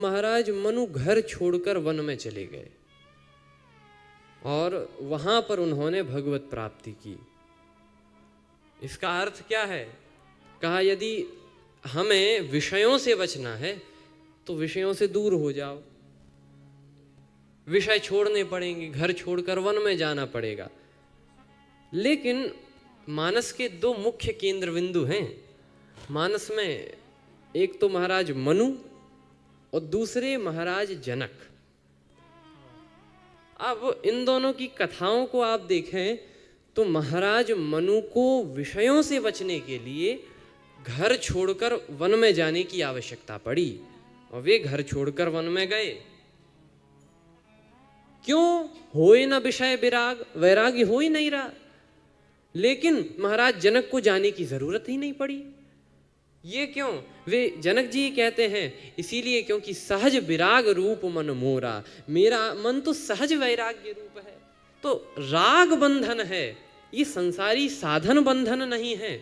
महाराज मनु घर छोड़कर वन में चले गए और वहां पर उन्होंने भगवत प्राप्ति की। इसका अर्थ क्या है? कहा यदि हमें विषयों से बचना है तो विषयों से दूर हो जाओ, विषय छोड़ने पड़ेंगे, घर छोड़कर वन में जाना पड़ेगा। लेकिन मानस के दो मुख्य केंद्र बिंदु हैं। मानस में एक तो महाराज मनु और दूसरे महाराज जनक। अब इन दोनों की कथाओं को आप देखें तो महाराज मनु को विषयों से बचने के लिए घर छोड़कर वन में जाने की आवश्यकता पड़ी और वे घर छोड़कर वन में गए। क्यों? होए न विषय विराग, वैराग्य हो ही नहीं रहा। लेकिन महाराज जनक को जाने की जरूरत ही नहीं पड़ी। ये क्यों? वे जनक जी कहते हैं इसीलिए क्योंकि सहज विराग रूप मन मोरा, मेरा मन तो सहज वैराग्य रूप है। तो राग बंधन है, ये संसारी साधन बंधन नहीं है।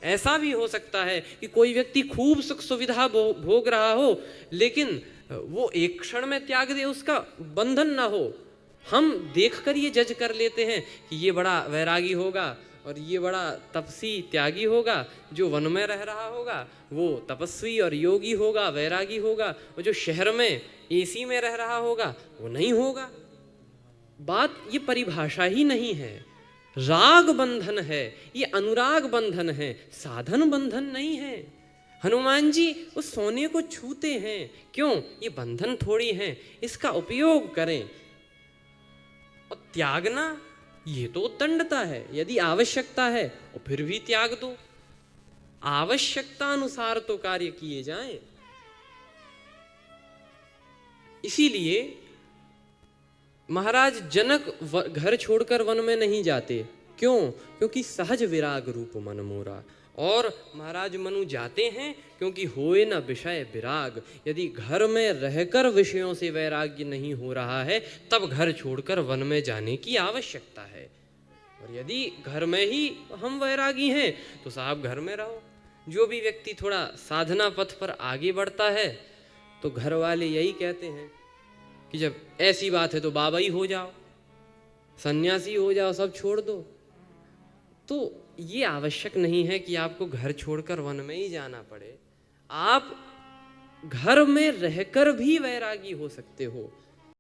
ऐसा भी हो सकता है कि कोई व्यक्ति खूब सुख सुविधा भोग रहा हो लेकिन वो एक क्षण में त्याग दे, उसका बंधन ना हो। हम देखकर ये जज कर लेते हैं कि ये बड़ा वैरागी होगा और ये बड़ा तपसी त्यागी होगा, जो वन में रह रहा होगा वो तपस्वी और योगी होगा, वैरागी होगा, और जो शहर में एसी में रह रहा होगा वो नहीं होगा। बात ये परिभाषा ही नहीं है। राग बंधन है, ये अनुराग बंधन है, साधन बंधन नहीं है। हनुमान जी उस सोने को छूते हैं क्यों? ये बंधन थोड़ी है, इसका उपयोग करें। और त्यागना ये तो दंडता है। यदि आवश्यकता है और फिर भी त्याग दो, आवश्यकता अनुसार तो कार्य किए जाएं। इसीलिए महाराज जनक घर छोड़कर वन में नहीं जाते। क्यों? क्योंकि सहज विराग रूप मन मोरा। और महाराज मनु जाते हैं क्योंकि होए न विषय विराग। यदि घर में रहकर विषयों से वैराग्य नहीं हो रहा है तब घर छोड़कर वन में जाने की आवश्यकता है। और यदि घर में ही हम वैरागी हैं तो साहब घर में रहो। जो भी व्यक्ति थोड़ा साधना पथ पर आगे बढ़ता है तो घर वाले यही कहते हैं कि जब ऐसी बात है तो बाबा ही हो जाओ, सन्यासी हो जाओ, सब छोड़ दो। तो ये आवश्यक नहीं है कि आपको घर छोड़कर वन में ही जाना पड़े। आप घर में रहकर भी वैरागी हो सकते हो।